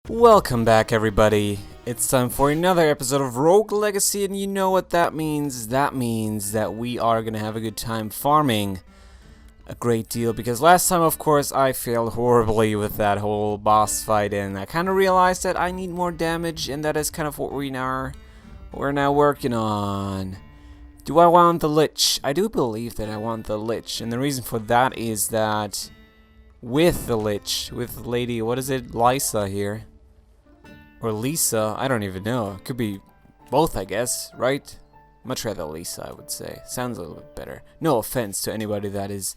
Welcome back, everybody. It's time for another episode of Rogue Legacy, and you know what that means. That means that we are going to have a good time farming a great deal, because last time, of course, I failed horribly with that whole boss fight, and I kind of realized that I need more damage, and that is kind of what we're now working on. Do I want the Lich? I do believe that I want the Lich, and the reason for that is that with the Lich, with Lady, what is it, Lysa here, or Lisa, I don't even know. It could be both, I guess, right? Much rather Lisa, I would say. Sounds a little bit better. No offense to anybody that is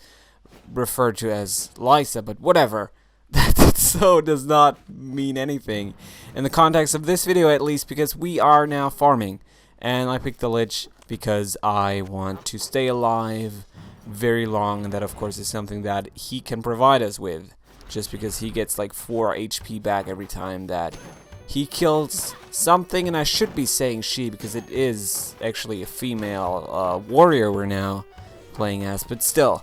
referred to as Lisa, but whatever. That so does not mean anything in the context of this video, at least, because we are now farming. And I picked the Lich because I want to stay alive very long, and that, of course, is something that he can provide us with. Just because he gets like 4 HP back every time that he kills something, and I should be saying she because it is actually a female warrior we're now playing as, but still,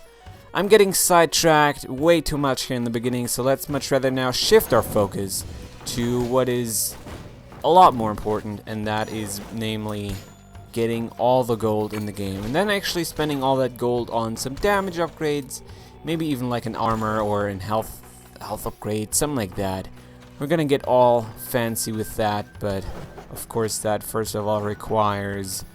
I'm getting sidetracked way too much here in the beginning, so let's much rather now shift our focus to what is a lot more important, and that is namely getting all the gold in the game, and then actually spending all that gold on some damage upgrades, maybe even like an armor or an health upgrade, something like that. We're gonna get all fancy with that, but of course that first of all requires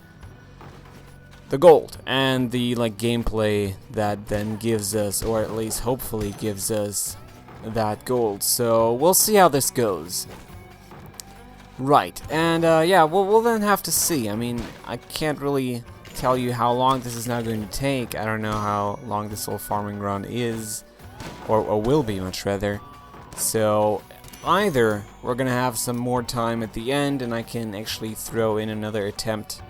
the gold and the gameplay that then gives us, or at least hopefully gives us, that gold. So we'll see how this goes. Right, and yeah, we'll then have to see. I mean, I can't really tell you how long this is now going to take. I don't know how long this whole farming run is, or will be, much rather. So either we're gonna have some more time at the end and I can actually throw in another attempt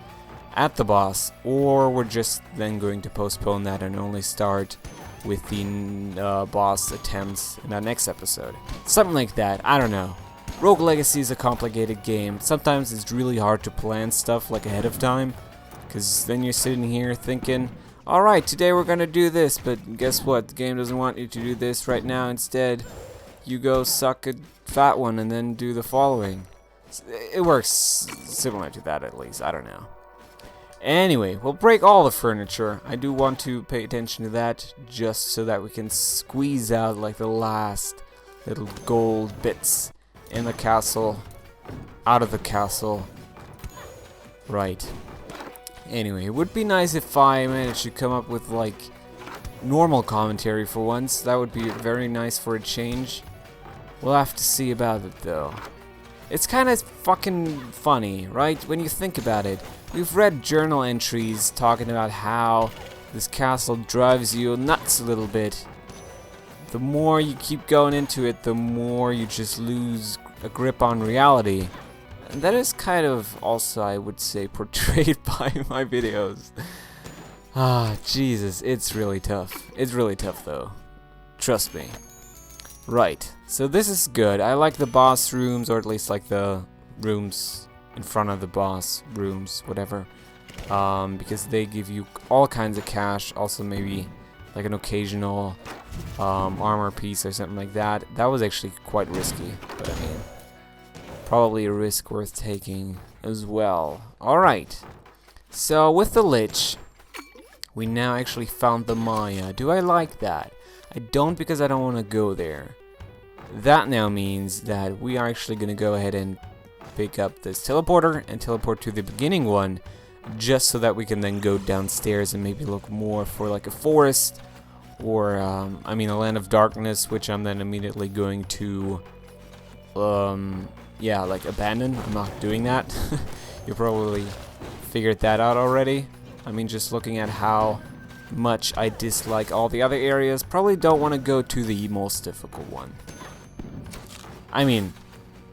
at the boss, or we're just then going to postpone that and only start with the boss attempts in our next episode. Something like that, I don't know. Rogue Legacy is a complicated game. Sometimes it's really hard to plan stuff like ahead of time, because then you're sitting here thinking, alright, today we're gonna do this, but guess what, the game doesn't want you to do this right now. Instead, you go suck a fat one and then do the following. It works similar to that, at least. I don't know. Anyway, we'll break all the furniture. I do want to pay attention to that, just so that we can squeeze out like the last little gold bits in the castle, out of the castle. Right. Anyway, it would be nice if I managed to come up with like normal commentary for once. That would be very nice for a change. We'll have to see about it, though. It's kind of fucking funny, right? When you think about it. We've read journal entries talking about how this castle drives you nuts a little bit. The more you keep going into it, the more you just lose a grip on reality. And that is kind of also, I would say, portrayed by my videos. Ah, Jesus, it's really tough. It's really tough, though. Trust me. Right, so this is good. I like the boss rooms, or at least like the rooms in front of the boss rooms, whatever, because they give you all kinds of cash, also maybe like an occasional armor piece or something like that. That was actually quite risky, but I mean, probably a risk worth taking as well. Alright, so with the Lich, we now actually found the Maya. Do I like that? I don't, because I don't want to go there. That now means that we are actually going to go ahead and pick up this teleporter and teleport to the beginning one, just so that we can then go downstairs and maybe look more for like a forest, or I mean a land of darkness, which I'm then immediately going to yeah, like abandon. I'm not doing that. You probably figured that out already. I mean, just looking at how much I dislike all the other areas, probably don't want to go to the most difficult one. I mean,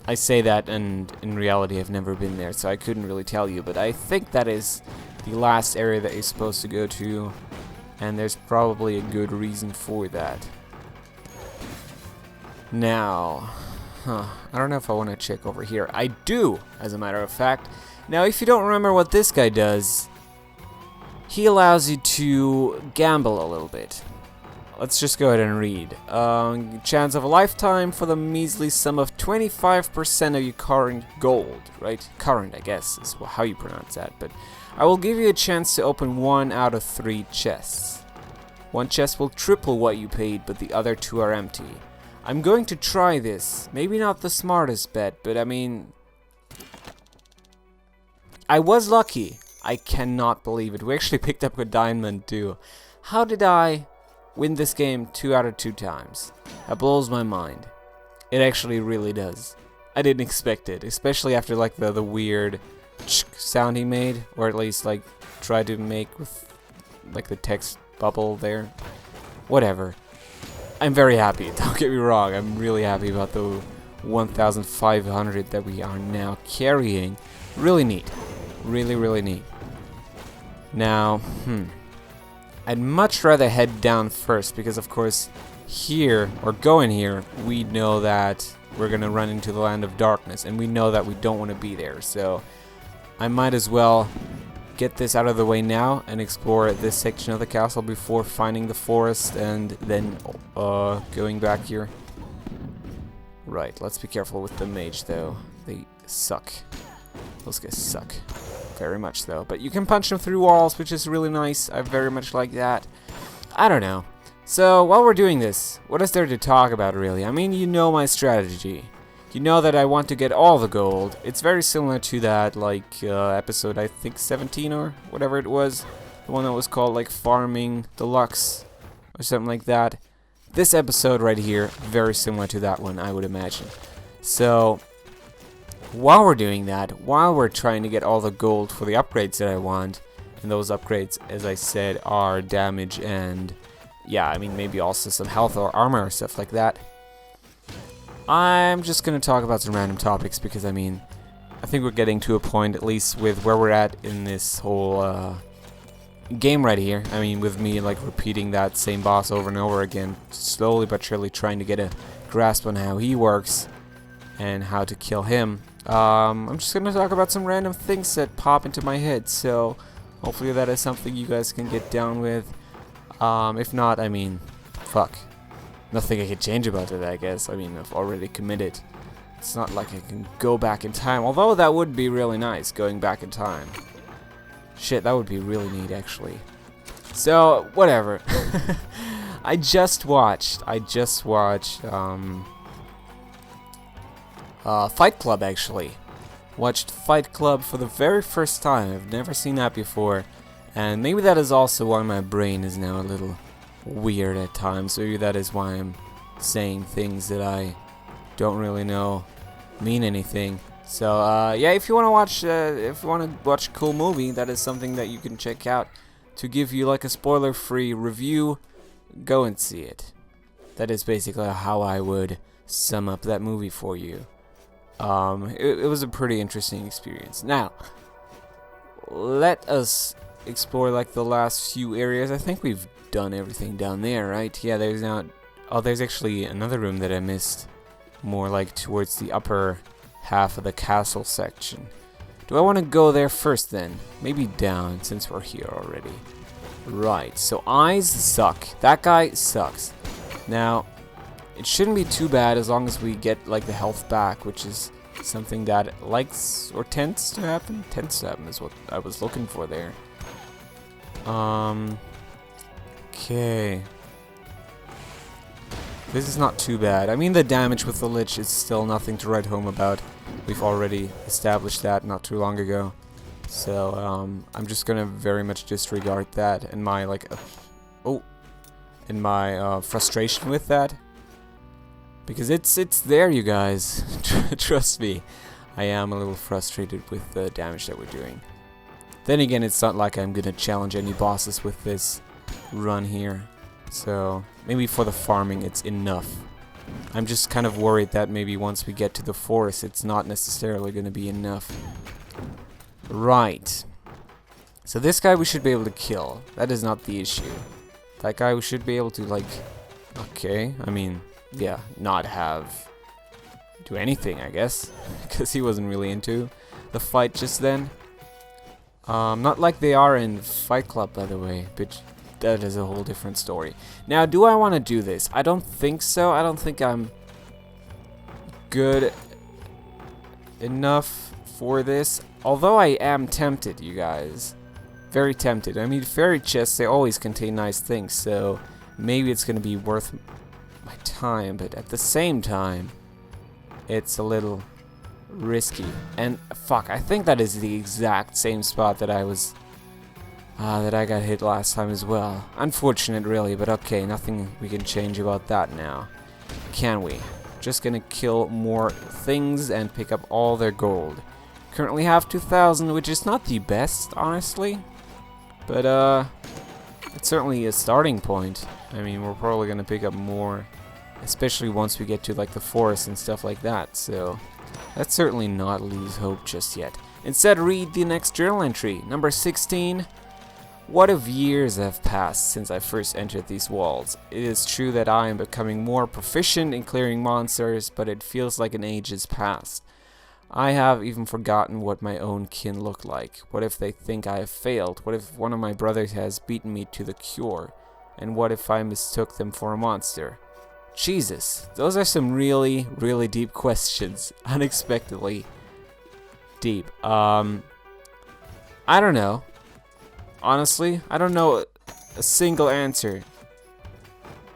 I say that, and in reality I've never been there, so I couldn't really tell you, but I think that is the last area that you're supposed to go to, and there's probably a good reason for that. Now, I don't know if I want to check over here. I do, as a matter of fact. Now, if you don't remember what this guy does, he allows you to gamble a little bit. let's just go ahead and read. Chance of a lifetime for the measly sum of 25% of your current gold, right? Current, I guess, is how you pronounce that. But I will give you a chance to open 1 out of 3 chests. 1 chest will triple what you paid, but the other 2 are empty. I'm going to try this. Maybe not the smartest bet, but I mean, I was lucky. I cannot believe it. We actually picked up a diamond too. How did I win this game 2 out of 2 times? That blows my mind. It actually really does. I didn't expect it, especially after like the weird sound he made, or at least like tried to make with like the text bubble there. Whatever. I'm very happy. Don't get me wrong. I'm really happy about the 1,500 that we are now carrying. Really neat. Really, really neat. Now, I'd much rather head down first because, of course, here, or going here, we know that we're going to run into the land of darkness, and we know that we don't want to be there. So, I might as well get this out of the way now and explore this section of the castle before finding the forest and then going back here. Right, let's be careful with the mage, though. They suck. Those guys suck. Very much so. But you can punch them through walls, which is really nice. I very much like that. I don't know. So, while we're doing this, what is there to talk about, really? I mean, you know my strategy. You know that I want to get all the gold. It's very similar to that, like, episode, I think, 17 or whatever it was. The one that was called, like, Farming Deluxe or something like that. This episode right here, very similar to that one, I would imagine. So, while we're doing that, while we're trying to get all the gold for the upgrades that I want, and those upgrades, as I said, are damage and, yeah, I mean, maybe also some health or armor or stuff like that, I'm just going to talk about some random topics because, I mean, I think we're getting to a point, at least with where we're at in this whole game right here. I mean, with me, like, repeating that same boss over and over again, slowly but surely trying to get a grasp on how he works and how to kill him. I'm just going to talk about some random things that pop into my head, so hopefully that is something you guys can get down with. If not, I mean, fuck. Nothing I can change about it, I guess. I mean, I've already committed. It's not like I can go back in time, although that would be really nice, going back in time. Shit, that would be really neat, actually. So, whatever. I just watched Fight Club, actually. Watched Fight Club for the very first time. I've never seen that before. And maybe that is also why my brain is now a little weird at times. Maybe that is why I'm saying things that I don't really know mean anything. So yeah, if you want to watch a cool movie, that is something that you can check out. To give you like a spoiler-free review, go and see it. That is basically how I would sum up that movie for you. It was a pretty interesting experience. Now, let us explore like the last few areas. I think we've done everything down there, right? Yeah, there's actually another room that I missed, more like towards the upper half of the castle section. Do I want to go there first then? Maybe down, since we're here already. Right, so eyes suck. That guy sucks. Now, it shouldn't be too bad as long as we get like the health back, which is something that likes or tends to happen. Tends to happen is what I was looking for there. Okay. This is not too bad. I mean, the damage with the Lich is still nothing to write home about. We've already established that not too long ago. So, I'm just gonna very much disregard that and my, like, frustration with that. Because it's there, you guys. Trust me. I am a little frustrated with the damage that we're doing. Then again, it's not like I'm gonna challenge any bosses with this run here. So, maybe for the farming it's enough. I'm just kind of worried that maybe once we get to the forest it's not necessarily gonna be enough. Right. So this guy we should be able to kill. That is not the issue. That guy we should be able to, like... Okay, I mean, yeah, not do anything, I guess. Because he wasn't really into the fight just then. Not like they are in Fight Club, by the way. that is a whole different story. Now, do I want to do this? I don't think so. I don't think I'm good enough for this. Although I am tempted, you guys. Very tempted. I mean, fairy chests, they always contain nice things, so maybe it's going to be worth my time, but at the same time, it's a little risky. And fuck, I think that is the exact same spot that I was that I got hit last time as well. Unfortunate, really, but okay, nothing we can change about that now, can we? Just gonna kill more things and pick up all their gold. Currently have 2,000, which is not the best, honestly, but it's certainly a starting point. I mean, we're probably gonna pick up more, especially once we get to like the forest and stuff like that, so let's certainly not lose hope just yet. Instead, read the next journal entry, number 16. What if years have passed since I first entered these walls? It is true that I am becoming more proficient in clearing monsters, but it feels like an age has passed. I have even forgotten what my own kin look like. What if they think I have failed? What if one of my brothers has beaten me to the cure? And what if I mistook them for a monster? Jesus, those are some really, really deep questions. Unexpectedly deep. I don't know. Honestly, I don't know a single answer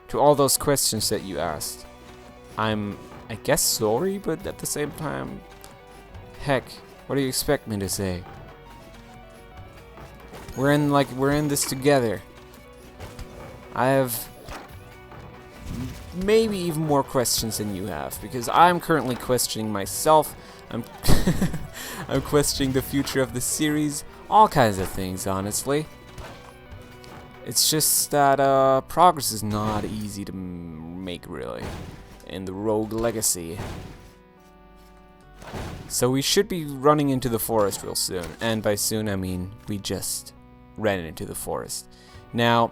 to all those questions that you asked. I guess sorry, but at the same time, heck, what do you expect me to say? We're in this together. I have maybe even more questions than you have, because I'm currently questioning myself. I'm I'm questioning the future of the series, all kinds of things, honestly. It's just that progress is not easy to make, really, in the Rogue Legacy. So we should be running into the forest real soon, and by soon I mean we just ran into the forest. Now,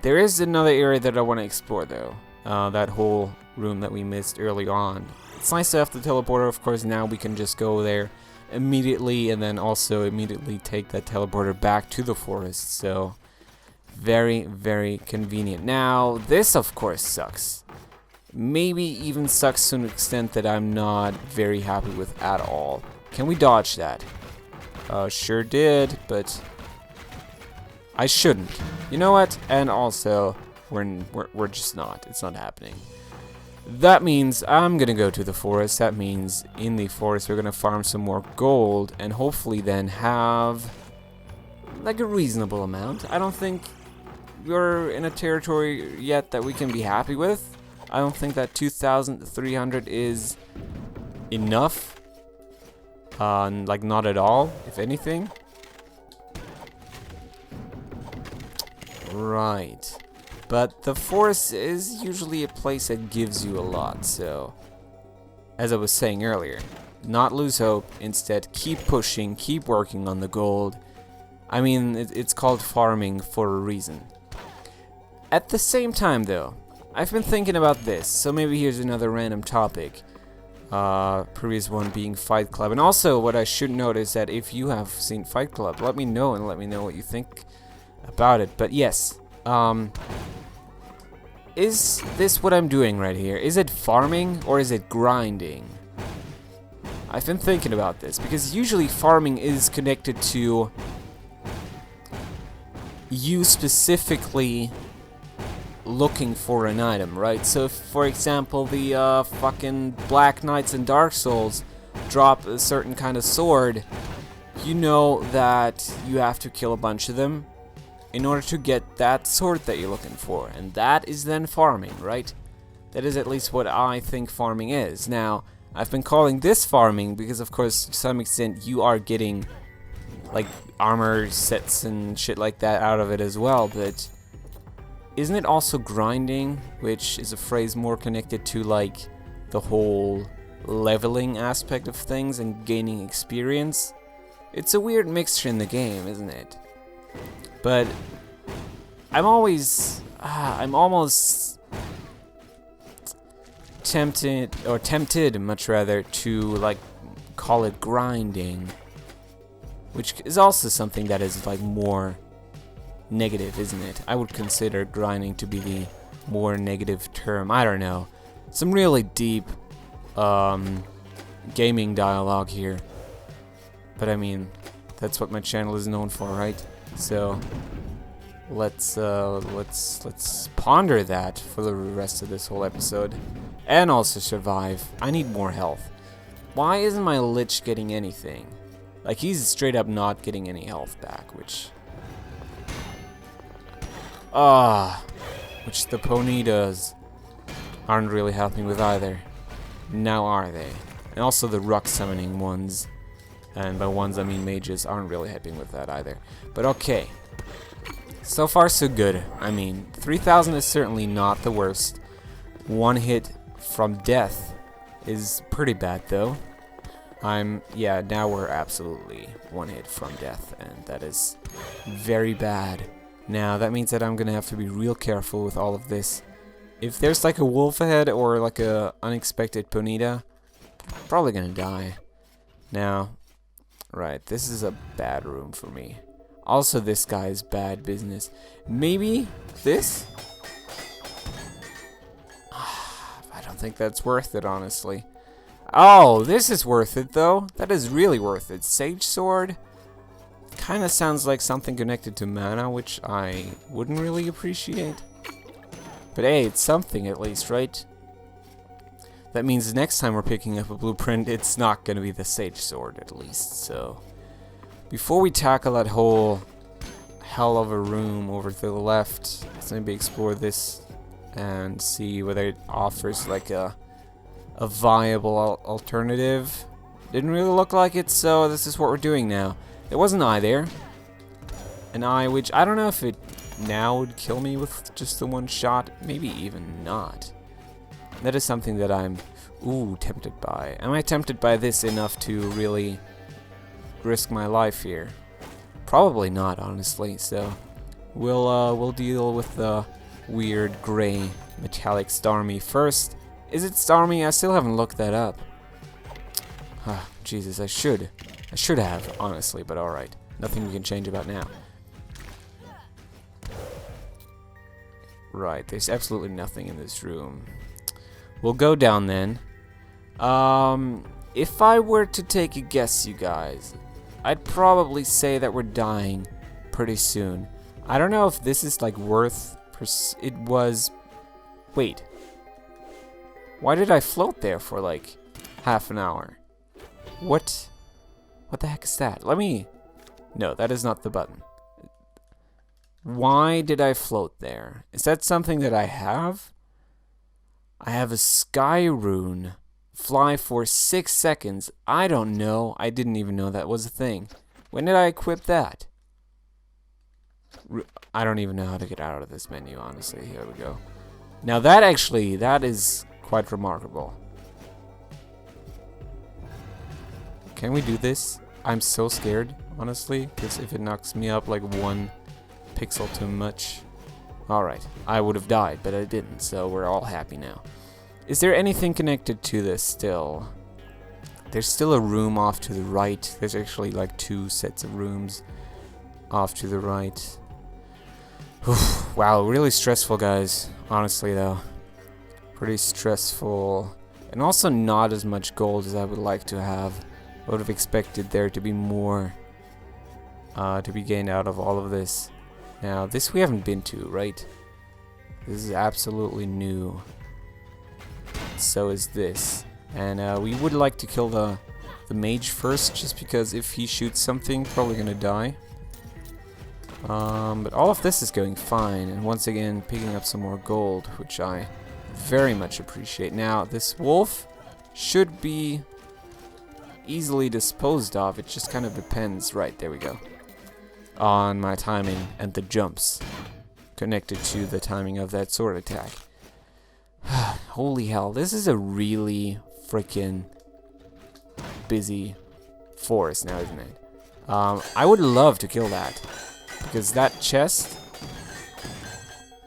there is another area that I want to explore, though. That whole room that we missed early on. It's nice to have the teleporter, of course. Now we can just go there immediately, and then also immediately take that teleporter back to the forest. So, very, very convenient. Now, this, of course, sucks. Maybe even sucks to an extent that I'm not very happy with at all. Can we dodge that? Sure did, but I shouldn't. You know what? And also, we're just not. It's not happening. That means I'm gonna go to the forest. That means in the forest we're gonna farm some more gold and hopefully then have like a reasonable amount. I don't think we're in a territory yet that we can be happy with. I don't think that 2,300 is enough. Like not at all, if anything. Right. But the forest is usually a place that gives you a lot, so as I was saying earlier, not lose hope, instead keep pushing, keep working on the gold. I mean, it's called farming for a reason. At the same time though, I've been thinking about this, so maybe here's another random topic. Previous one being Fight Club, and also what I should note is that if you have seen Fight Club, let me know and let me know what you think about it. But yes, is this what I'm doing right here? Is it farming or is it grinding? I've been thinking about this because usually farming is connected to you specifically looking for an item, right? So if, for example, the fucking Black Knights in Dark Souls drop a certain kind of sword, you know that you have to kill a bunch of them in order to get that sword that you're looking for, and that is then farming, right? That is at least what I think farming is. Now, I've been calling this farming because, of course, to some extent, you are getting, like, armor sets and shit like that out of it as well, but isn't it also grinding, which is a phrase more connected to, like, the whole leveling aspect of things and gaining experience? It's a weird mixture in the game, isn't it? But I'm almost tempted much rather, to like call it grinding, which is also something that is like more negative, isn't it? I would consider grinding to be the more negative term. I don't know. Some really deep gaming dialogue here. But I mean, that's what my channel is known for, right? So let's ponder that for the rest of this whole episode. And also survive. I need more health. Why isn't my Lich getting anything? Like, he's straight up not getting any health back, which the ponitas aren't really helping with either. Now are they? And also the rock summoning ones, and by ones I mean mages, aren't really helping with that either. But okay. So far so good. I mean, 3000 is certainly not the worst. One hit from death is pretty bad though. Yeah, now we're absolutely one hit from death, and that is very bad. Now, that means that I'm gonna have to be real careful with all of this. If there's like a wolf ahead or like a unexpected ponita, probably gonna die. Now, right, this is a bad room for me. Also, this guy's bad business. Maybe this? I don't think that's worth it, honestly. Oh, this is worth it, though. That is really worth it. Sage Sword kind of sounds like something connected to mana, which I wouldn't really appreciate. But hey, it's something at least, right? That means next time we're picking up a blueprint, it's not going to be the Sage Sword, at least. So, before we tackle that whole hell of a room over to the left, let's maybe explore this and see whether it offers like a viable alternative. Didn't really look like it, so this is what we're doing now. There was an eye there. An eye which I don't know if it now would kill me with just the one shot. Maybe even not. That is something that I'm tempted by. Am I tempted by this enough to really risk my life here? Probably not, honestly. So we'll deal with the weird gray metallic Starmie first. Is it Starmie? I still haven't looked that up. Jesus, I should have, honestly, but alright. Nothing we can change about now. Right, there's absolutely nothing in this room. We'll go down then. If I were to take a guess, you guys, I'd probably say that we're dying pretty soon. I don't know if this is like worth... It was... Wait. Why did I float there for like half an hour? What the heck is that? Let me... No, that is not the button. Why did I float there? Is that something that I have? I have a sky rune. Fly for 6 seconds. I don't know. I didn't even know that was a thing. When did I equip that? I don't even know how to get out of this menu, honestly. Here we go. Now that is quite remarkable. Can we do this? I'm so scared, honestly, because if it knocks me up like 1 pixel too much. Alright, I would have died, but I didn't, so we're all happy now. Is there anything connected to this still? There's still a room off to the right. There's actually like 2 sets of rooms off to the right. Wow, really stressful, guys. Honestly, though. Pretty stressful. And also not as much gold as I would like to have. I would have expected there to be more to be gained out of all of this. Now, this we haven't been to, right? This is absolutely new. So is this. And we would like to kill the mage first, just because if he shoots something, probably gonna die. But all of this is going fine, and once again picking up some more gold, which I very much appreciate. Now, this wolf should be easily disposed of. It just kind of depends. Right, there we go. On my timing and the jumps connected to the timing of that sword attack. Holy hell, this is a really freaking busy forest now, isn't it? I would love to kill that, because that chest,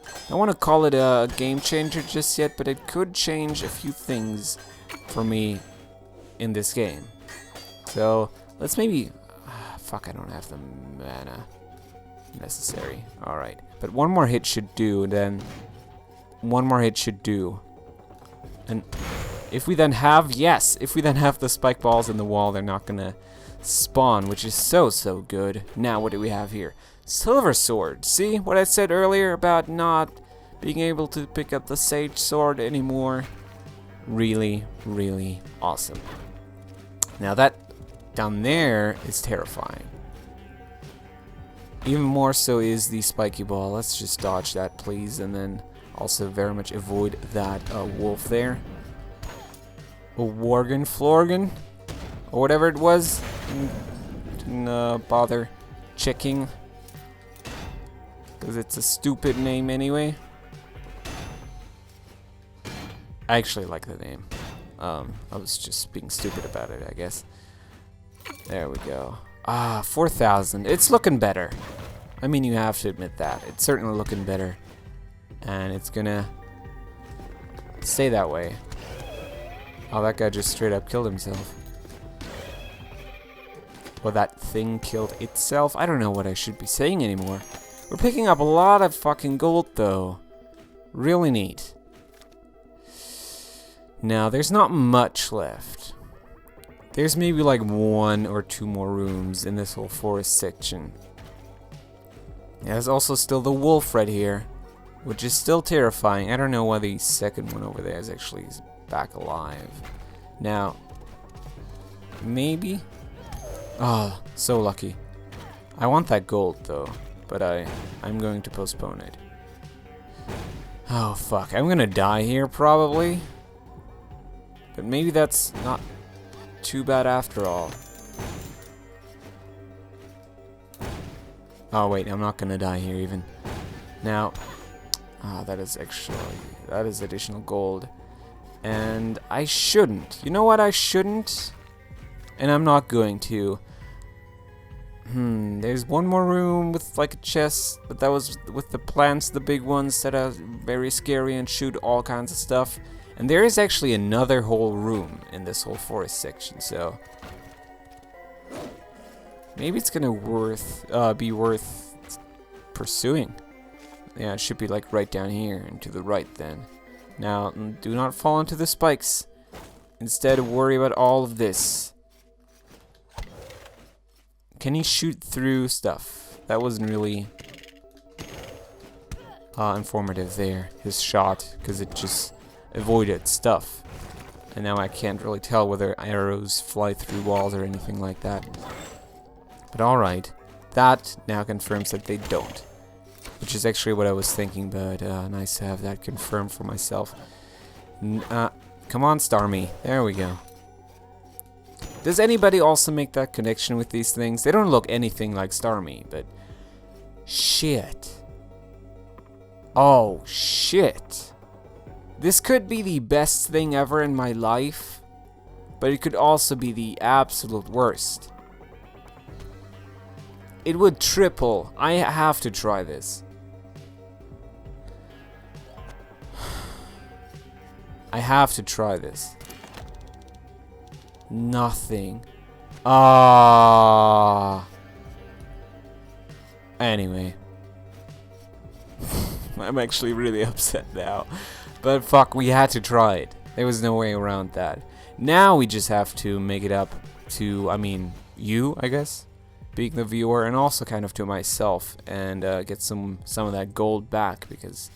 I don't want to call it a game changer just yet, but it could change a few things for me in this game. So let's maybe... fuck, I don't have the mana. necessary. Alright. But one more hit should do, then... One more hit should do. And if we then have... Yes! If we then have the spike balls in the wall, they're not gonna spawn, which is so good. Now, what do we have here? Silver sword. See what I said earlier about not being able to pick up the sage sword anymore? Really, really awesome. Now that down there is terrifying. Even more so is the spiky ball. Let's just dodge that, please, and then also very much avoid that wolf there. A Worgen Florgen, or whatever it was. Didn't bother checking, because it's a stupid name anyway. I actually like the name. I was just being stupid about it, I guess. There we go. Ah, 4,000. It's looking better. I mean, you have to admit that. It's certainly looking better. And it's gonna stay that way. Oh, that guy just straight up killed himself. Well, that thing killed itself. I don't know what I should be saying anymore. We're picking up a lot of fucking gold, though. Really neat. Now, there's not much left. There's maybe like 1 or 2 more rooms in this whole forest section. There's also still the wolf right here, which is still terrifying. I don't know why the second one over there is actually back alive. Now, maybe? Oh, so lucky. I want that gold though, but I'm going to postpone it. Oh fuck, I'm gonna die here probably. But maybe that's not too bad after all. Oh wait, I'm not gonna die here even. Now, that is additional gold. And I shouldn't. You know what I shouldn't? And I'm not going to. There's one more room with like a chest, but that was with the plants, the big ones that are very scary and shoot all kinds of stuff. And there is actually another whole room in this whole forest section, so maybe it's gonna be worth pursuing. Yeah, it should be like right down here and to the right then. Now, do not fall into the spikes. Instead, worry about all of this. Can he shoot through stuff? That wasn't really informative there, his shot, because it just avoided stuff. And now I can't really tell whether arrows fly through walls or anything like that. But alright, that now confirms that they don't. Which is actually what I was thinking, but nice to have that confirmed for myself. Come on, Starmie. There we go. Does anybody also make that connection with these things? They don't look anything like Starmie, but... Shit. Oh, shit. This could be the best thing ever in my life, but it could also be the absolute worst. It would triple. I have to try this. I have to try this. Nothing. Anyway. I'm actually really upset now. But fuck, we had to try it. There was no way around that. Now we just have to make it up to, I mean, you, I guess, being the viewer, and also kind of to myself, and get some of that gold back, because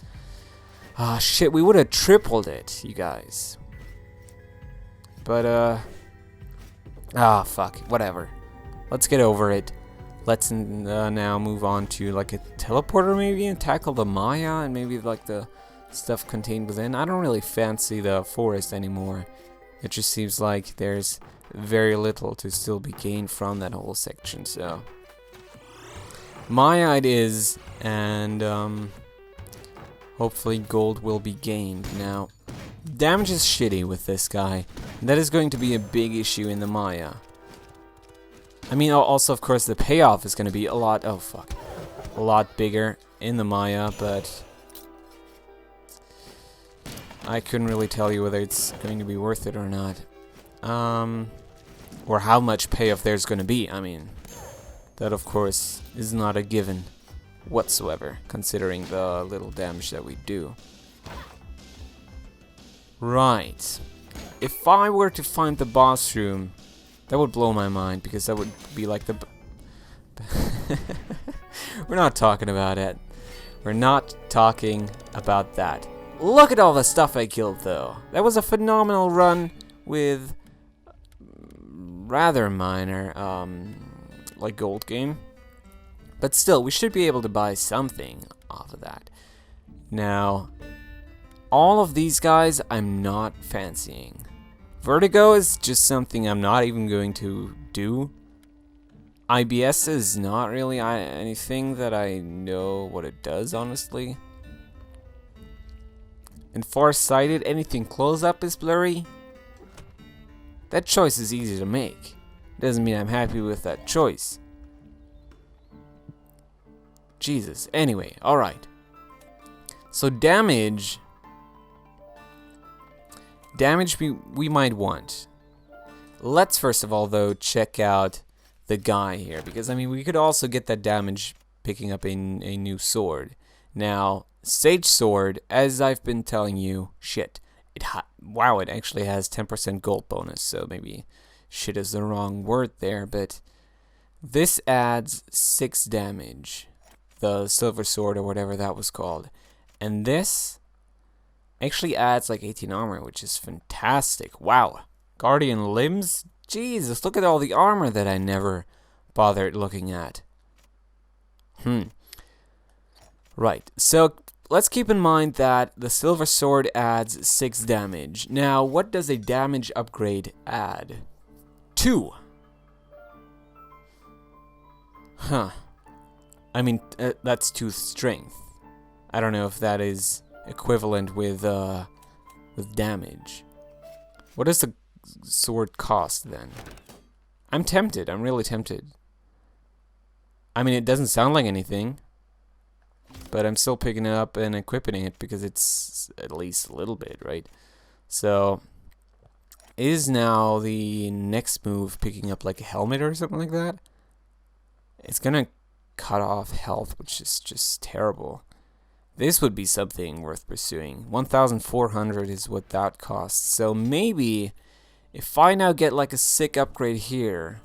shit, we would have tripled it, you guys. But fuck, whatever. Let's get over it. Let's now move on to like a teleporter maybe, and tackle the Maya and maybe like the stuff contained within. I don't really fancy the forest anymore. It just seems like there's very little to still be gained from that whole section, so Maya it is, and hopefully gold will be gained. Now, damage is shitty with this guy. That is going to be a big issue in the Maya. I mean, also of course the payoff is going to be a lot, a lot bigger in the Maya, but I couldn't really tell you whether it's going to be worth it or not. Or how much payoff there's going to be. I mean, that of course is not a given. whatsoever, considering the little damage that we do. Right. If I were to find the boss room, that would blow my mind, because that would be like the... We're not talking about it. We're not talking about that. Look at all the stuff I killed, though. That was a phenomenal run with rather minor, like gold game. But still, we should be able to buy something off of that. Now, all of these guys I'm not fancying. Vertigo is just something I'm not even going to do. IBS is not really anything that I know what it does, honestly. And farsighted, anything close up is blurry. That choice is easy to make. Doesn't mean I'm happy with that choice. Jesus. Anyway, alright. So damage we might want. Let's first of all, though, check out the guy here, because I mean we could also get that damage picking up a new sword. Now, Sage Sword, as I've been telling you, shit. Wow, it actually has 10% gold bonus, so maybe shit is the wrong word there, but this adds 6 damage. The Silver Sword or whatever that was called. And this actually adds like 18 armor, which is fantastic. Wow. Guardian Limbs? Jesus, look at all the armor that I never bothered looking at. Right, so let's keep in mind that the Silver Sword adds 6 damage. Now, what does a damage upgrade add? 2. Huh. I mean, that's 2 strength. I don't know if that is equivalent with damage. What does the sword cost then? I'm tempted. I'm really tempted. I mean, it doesn't sound like anything, but I'm still picking it up and equipping it because it's at least a little bit, right? So, is now the next move picking up like a helmet or something like that? It's gonna cut off health, which is just terrible. This would be something worth pursuing. 1,400 is what that costs. So maybe if I now get like a sick upgrade here,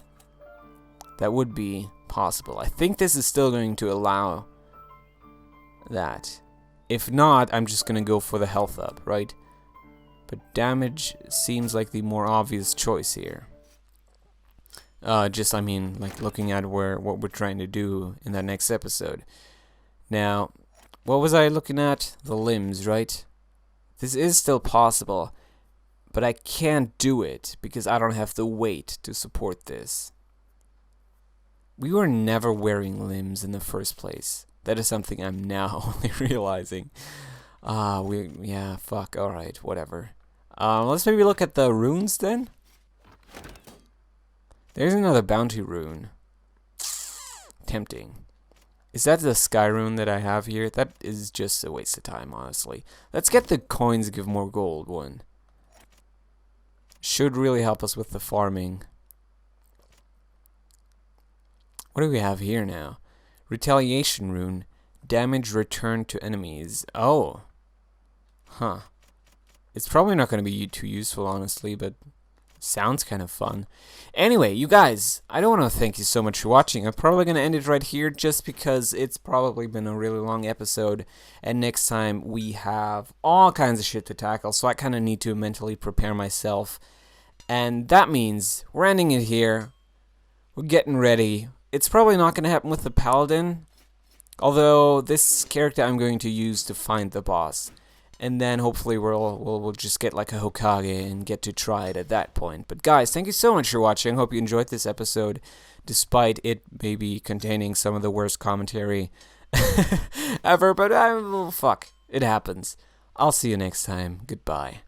that would be possible. I think this is still going to allow that. If not, I'm just going to go for the health up, right? But damage seems like the more obvious choice here. I mean, like looking at what we're trying to do in that next episode. Now, what was I looking at? The limbs, right? This is still possible, but I can't do it because I don't have the weight to support this. We were never wearing limbs in the first place. That is something I'm now only realizing. Yeah, fuck, alright, whatever. Let's maybe look at the runes then. There's another bounty rune. Tempting. Is that the sky rune that I have here? That is just a waste of time, honestly. Let's get the coins give more gold one. Should really help us with the farming. What do we have here now? Retaliation rune. Damage returned to enemies. Oh. Huh. It's probably not going to be too useful, honestly, but sounds kind of fun. Anyway, you guys, I don't want to thank you so much for watching. I'm probably going to end it right here just because it's probably been a really long episode. And next time we have all kinds of shit to tackle, so I kind of need to mentally prepare myself. And that means we're ending it here. We're getting ready. It's probably not going to happen with the Paladin, although this character I'm going to use to find the boss. And then hopefully we'll just get like a Hokage and get to try it at that point. But guys, thank you so much for watching. Hope you enjoyed this episode, despite it maybe containing some of the worst commentary ever. But fuck, it happens. I'll see you next time. Goodbye.